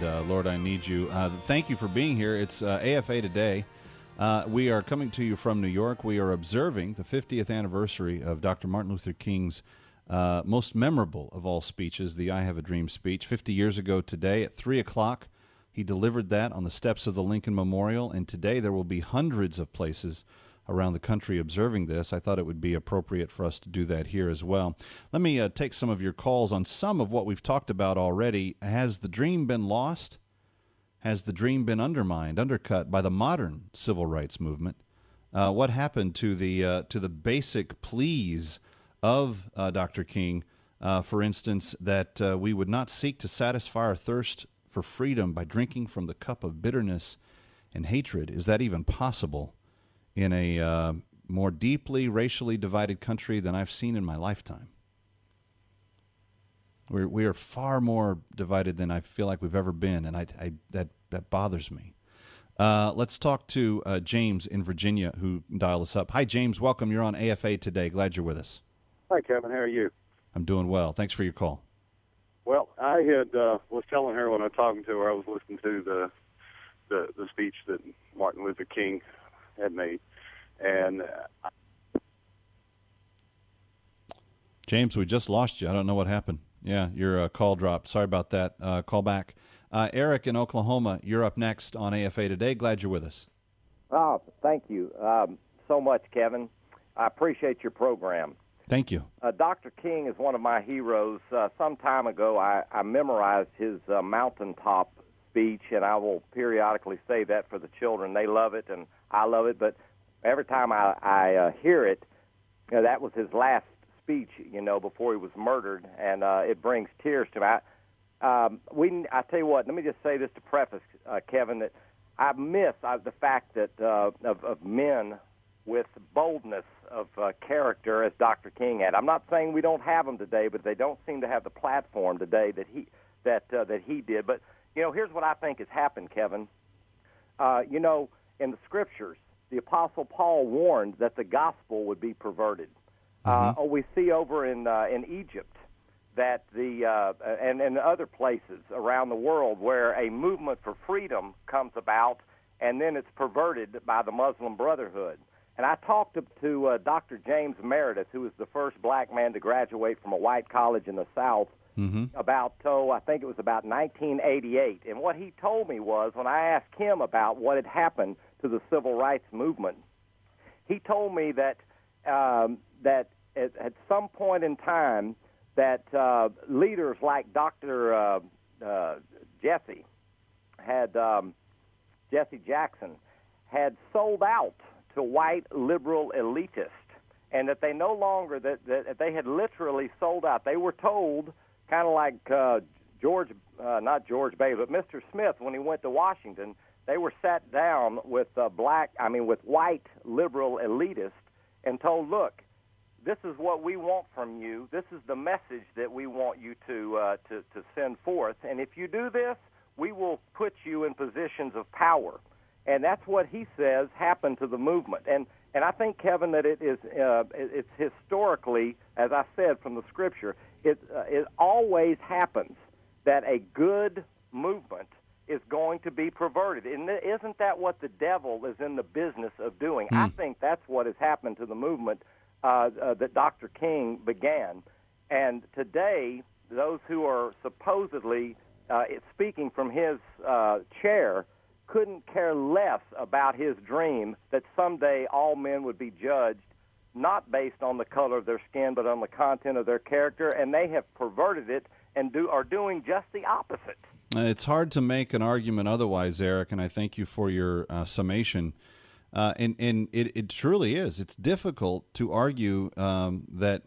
and Lord, I Need You. Thank you for being here. It's AFA Today. We are coming to you from New York. We are observing the 50th anniversary of Dr. Martin Luther King's most memorable of all speeches, the I Have a Dream speech. 50 years ago today at 3 o'clock, he delivered that on the steps of the Lincoln Memorial, and today there will be hundreds of places around the country observing this. I thought it would be appropriate for us to do that here as well. Let me take some of your calls on some of what we've talked about already. Has the dream been lost? Has the dream been undermined, undercut by the modern civil rights movement? What happened to the basic pleas of Dr. King, for instance, that we would not seek to satisfy our thirst for freedom by drinking from the cup of bitterness and hatred? Is that even possible in a more deeply racially divided country than I've seen in my lifetime? We are far more divided than I feel like we've ever been, and that bothers me. Let's talk to James in Virginia, who dialed us up. Hi, James. Welcome. You're on AFA Today. Glad you're with us. Hi, Kevin. How are you? I'm doing well. Thanks for your call. Well, I had was telling her when I was talking to her, I was listening to the speech that Martin Luther King had made, and James, we just lost you. I don't know what happened. Yeah, your call dropped. Sorry about that. Call back. Eric in Oklahoma, you're up next on AFA Today. Glad you're with us. Oh, thank you so much, Kevin. I appreciate your program. Thank you. Dr. King is one of my heroes. Some time ago, I memorized his mountaintop speech, and I will periodically say that for the children. They love it, and I love it. But every time I hear it, that was his last speech, before he was murdered, and it brings tears to me. I tell you what, let me just say this to preface, Kevin, that I miss the fact that of men with boldness of character as Dr. King had. I'm not saying we don't have them today, but they don't seem to have the platform today that he did. But here's what I think has happened, Kevin. In the Scriptures, the Apostle Paul warned that the gospel would be perverted. We see over in Egypt that and other places around the world where a movement for freedom comes about, and then it's perverted by the Muslim Brotherhood. And I talked to Dr. James Meredith, who was the first black man to graduate from a white college in the South, about, I think it was about 1988. And what he told me was, when I asked him about what had happened to the civil rights movement, he told me that that at some point in time that leaders like Dr. Jesse Jackson had sold out to white liberal elitists, and that they no longer, that they had literally sold out. They were told, kind of like not George Bay, but Mr. Smith, when he went to Washington, they were sat down with with white liberal elitists and told, look, this is what we want from you. This is the message that we want you to send forth. And if you do this, we will put you in positions of power. And that's what he says happened to the movement. And I think, Kevin, that it's historically, as I said from the Scripture, it always happens that a good movement is going to be perverted. And isn't that what the devil is in the business of doing? I think that's what has happened to the movement that Dr. King began. And today, those who are supposedly speaking from his chair couldn't care less about his dream that someday all men would be judged not based on the color of their skin but on the content of their character, and they have perverted it and are doing just the opposite. It's hard to make an argument otherwise, Eric, and I thank you for your summation. And it truly is. It's difficult to argue that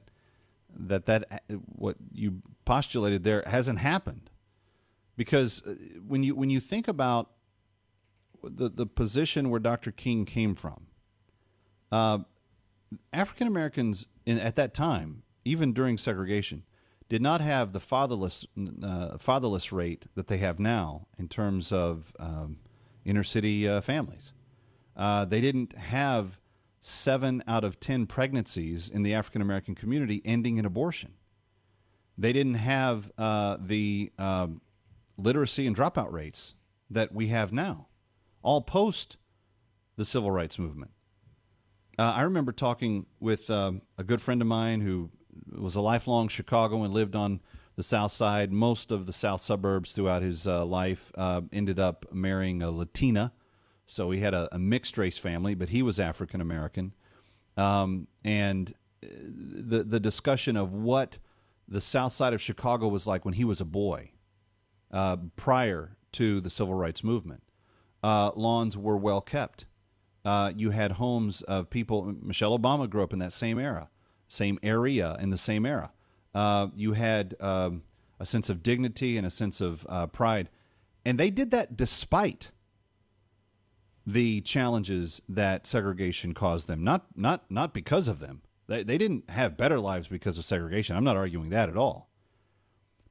what you postulated there hasn't happened, because when you think about the position where Dr. King came from, African Americans at that time, even during segregation, did not have the fatherless rate that they have now in terms of inner city families. They didn't have 7 out of 10 pregnancies in the African American community ending in abortion. They didn't have the literacy and dropout rates that we have now, all post the civil rights movement. I remember talking with a good friend of mine who was a lifelong Chicagoan and lived on the South Side, most of the South suburbs throughout his life, ended up marrying a Latina. So he had a mixed race family, but he was African American. And the discussion of what the South Side of Chicago was like when he was a boy, prior to the civil rights movement. Lawns were well kept. You had homes of people. Michelle Obama grew up in that same area in the same era. You had a sense of dignity and a sense of pride. And they did that despite the challenges that segregation caused them, not because of them. They didn't have better lives because of segregation. I'm not arguing that at all.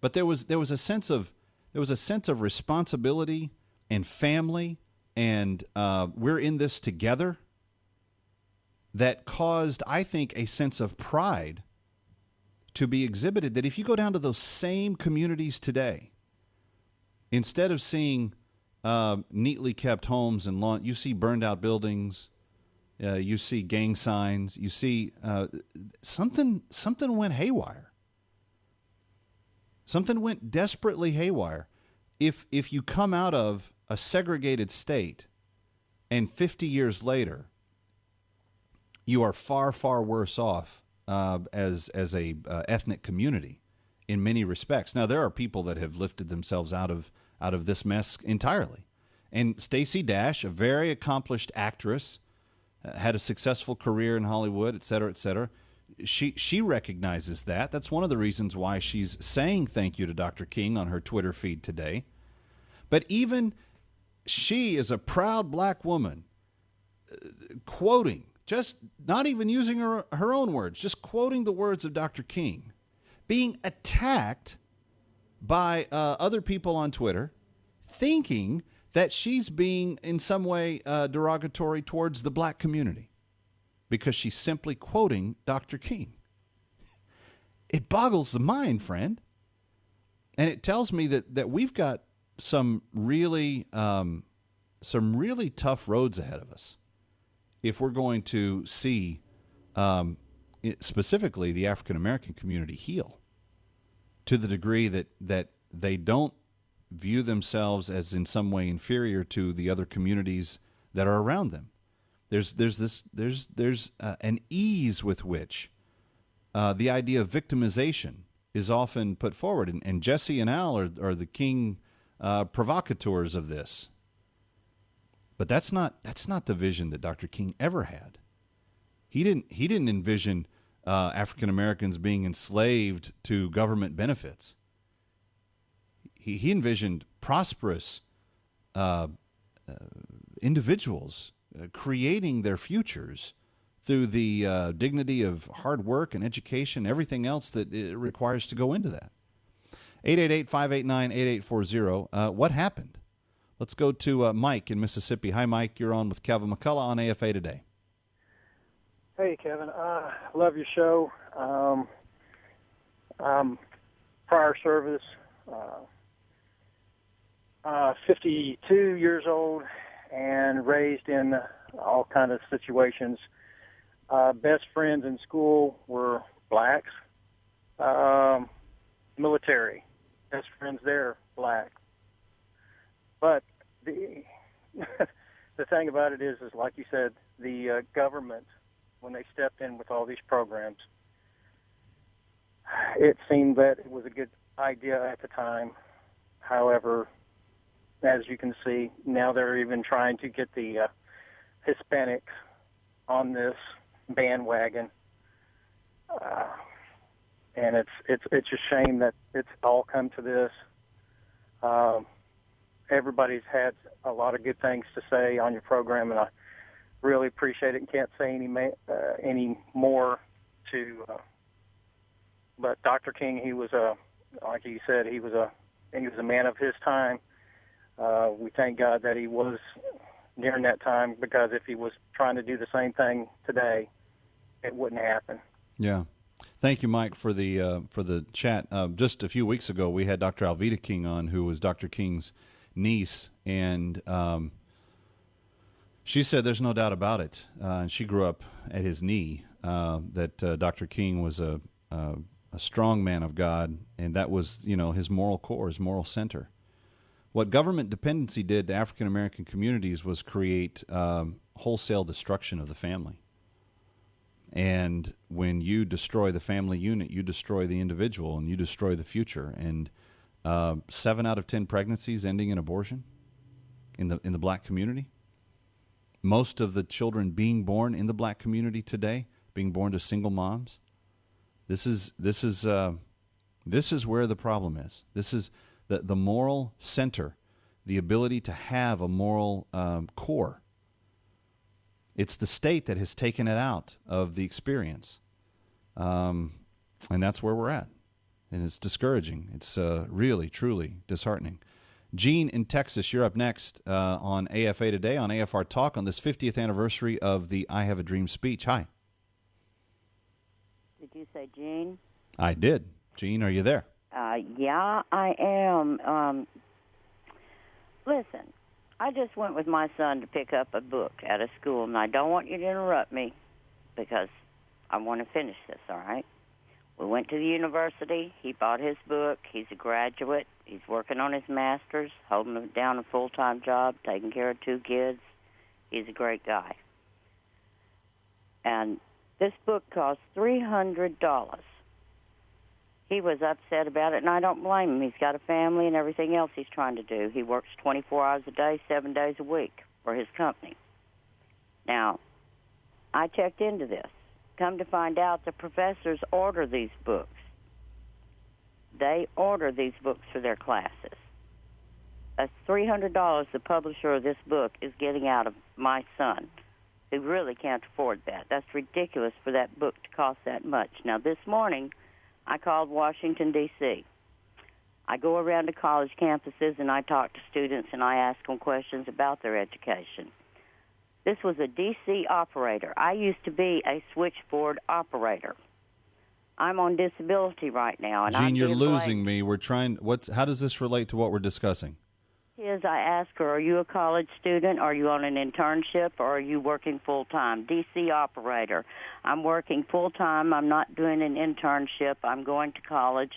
But there was a sense of responsibility and family, and we're in this together, that caused, I think, a sense of pride to be exhibited, that if you go down to those same communities today, instead of seeing neatly kept homes and lawn, you see burned out buildings, you see gang signs, you see something went haywire. Something went desperately haywire. If you come out of a segregated state and 50 years later, you are far, far worse off as a ethnic community in many respects. Now, there are people that have lifted themselves out of this mess entirely. And Stacey Dash, a very accomplished actress, had a successful career in Hollywood, et cetera, et cetera. She recognizes that. That's one of the reasons why she's saying thank you to Dr. King on her Twitter feed today. But even she is a proud black woman, quoting, just not even using her own words, just quoting the words of Dr. King, being attacked by other people on Twitter, thinking that she's being in some way derogatory towards the black community because she's simply quoting Dr. King. It boggles the mind, friend. And it tells me that we've got some really tough roads ahead of us if we're going to see specifically the African American community heal to the degree that they don't view themselves as in some way inferior to the other communities that are around them. There's an ease with which the idea of victimization is often put forward, and Jesse and Al are the King provocateurs of this. But that's not the vision that Dr. King ever had. He didn't envision African Americans being enslaved to government benefits. He envisioned prosperous individuals creating their futures through the dignity of hard work and education, everything else that it requires to go into that. 888-589-8840. What happened? Let's go to Mike in Mississippi. Hi, Mike. You're on with Kevin McCullough on AFA Today. Hey, Kevin. Love your show. Prior service, 52 years old and raised in all kind of situations. Best friends in school were blacks. Military, best friends there, black. But the thing about it is like you said, the government, when they stepped in with all these programs, it seemed that it was a good idea at the time. However, as you can see, now they're even trying to get the Hispanics on this bandwagon. And it's a shame that it's all come to this. Everybody's had a lot of good things to say on your program, and I really appreciate it and can't say any more to. But Dr. King, he was like you said, he was a man of his time. We thank God that he was during that time, because if he was trying to do the same thing today, it wouldn't happen. Yeah. Thank you, Mike, for the chat. Just a few weeks ago, we had Dr. Alveda King on, who was Dr. King's niece, and she said there's no doubt about it. And she grew up at his knee. That Dr. King was a strong man of God, and that was, his moral core, his moral center. What government dependency did to African American communities was create wholesale destruction of the family. And when you destroy the family unit, you destroy the individual, and you destroy the future. And 7 out of 10 pregnancies ending in abortion in the black community. Most of the children being born in the black community today being born to single moms. This is where the problem is. This is the moral center, the ability to have a moral core. It's the state that has taken it out of the experience, and that's where we're at. And it's discouraging. It's really, truly disheartening. Gene in Texas, you're up next on AFA Today, on AFR Talk, on this 50th anniversary of the I Have a Dream speech. Hi. Did you say Gene? I did. Gene, are you there? Yeah, I am. Listen, I just went with my son to pick up a book at a school, and I don't want you to interrupt me because I want to finish this, all right? We went to the university. He bought his book. He's a graduate. He's working on his master's, holding down a full-time job, taking care of 2 kids. He's a great guy. And this book cost $300. He was upset about it, and I don't blame him. He's got a family and everything else he's trying to do. He works 24 hours a day, 7 days a week for his company. Now, I checked into this. Come to find out, the professors order these books. They order these books for their classes. That's $300 the publisher of this book is getting out of my son, who really can't afford that. That's ridiculous for that book to cost that much. Now, this morning, I called Washington, D.C. I go around to college campuses, and I talk to students, and I ask them questions about their education. This was a D.C. operator. I used to be a switchboard operator. I'm on disability right now. And Gene, you're losing me. We're trying. How does this relate to what we're discussing? I ask her, are you a college student? Are you on an internship? Or are you working full-time? D.C. operator. I'm working full-time. I'm not doing an internship. I'm going to college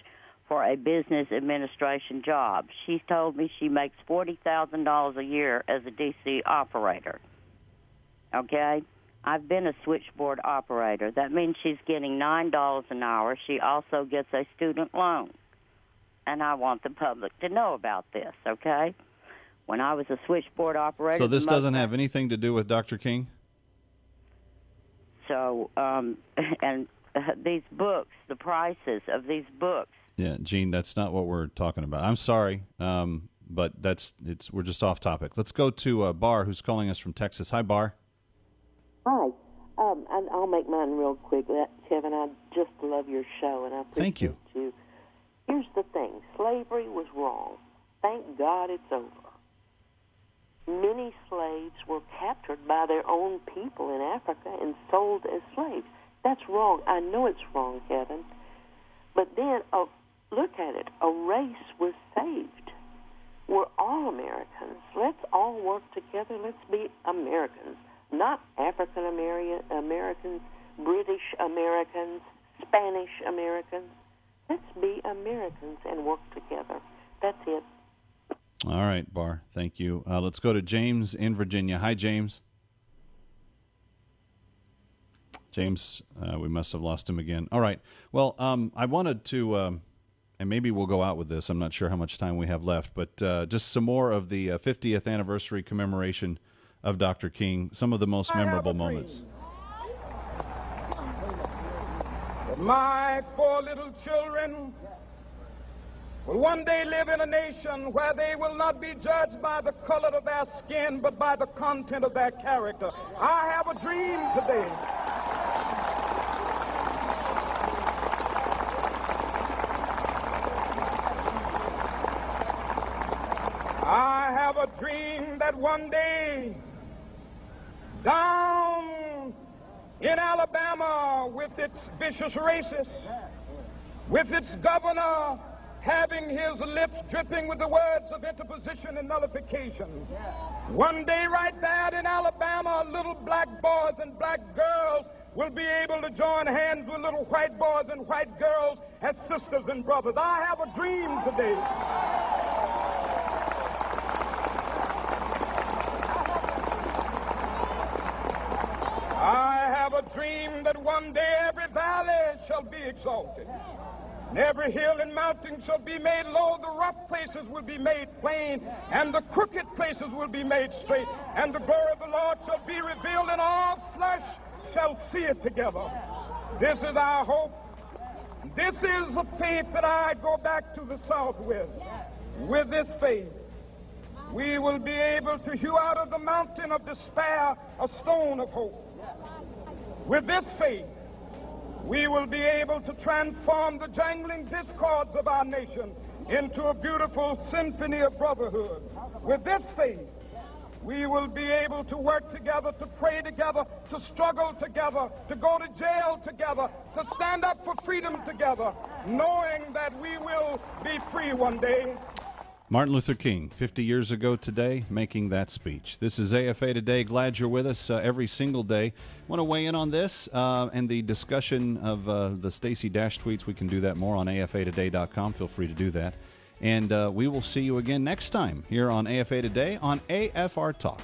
for a business administration job. She's told me she makes $40,000 a year as a D.C. operator. Okay? I've been a switchboard operator. That means she's getting $9 an hour. She also gets a student loan. And I want the public to know about this, okay? When I was a switchboard operator... So this doesn't have anything to do with Dr. King? So, and these books, the prices of these books... Yeah, Gene, that's not what we're talking about. I'm sorry, but we're just off topic. Let's go to Bar, who's calling us from Texas. Hi, Bar. Hi. I'll make mine real quick. Kevin, I just love your show, and I appreciate you. Here's the thing. Slavery was wrong. Thank God it's over. Many slaves were captured by their own people in Africa and sold as slaves. That's wrong. I know it's wrong, Kevin. But then, look at it. A race was saved. We're all Americans. Let's all work together. Let's be Americans. Not African Americans, British Americans, Spanish Americans. Let's be Americans and work together. That's it. All right, Bar. Thank you. Let's go to James in Virginia. Hi, James. James, we must have lost him again. All right. Well, I wanted to, and maybe we'll go out with this. I'm not sure how much time we have left, but just some more of the 50th anniversary commemoration of Dr. King, some of the most memorable moments. My 4 little children will one day live in a nation where they will not be judged by the color of their skin, but by the content of their character. I have a dream today. I have a dream that one day, down in Alabama with its vicious racists, with its governor having his lips dripping with the words of interposition and nullification. One day right there in Alabama, little black boys and black girls will be able to join hands with little white boys and white girls as sisters and brothers. I have a dream today. I have a dream that one day every valley shall be exalted, and every hill and mountain shall be made low. The rough places will be made plain, and the crooked places will be made straight, and the glory of the Lord shall be revealed, and all flesh shall see it together. This is our hope. This is a faith that I go back to the South with. With this faith, we will be able to hew out of the mountain of despair a stone of hope. With this faith, we will be able to transform the jangling discords of our nation into a beautiful symphony of brotherhood. With this faith, we will be able to work together, to pray together, to struggle together, to go to jail together, to stand up for freedom together, knowing that we will be free one day. Martin Luther King, 50 years ago today, making that speech. This is AFA Today. Glad you're with us every single day. Want to weigh in on this and the discussion of the Stacey Dash tweets? We can do that more on afatoday.com. Feel free to do that. And we will see you again next time here on AFA Today on AFR Talk.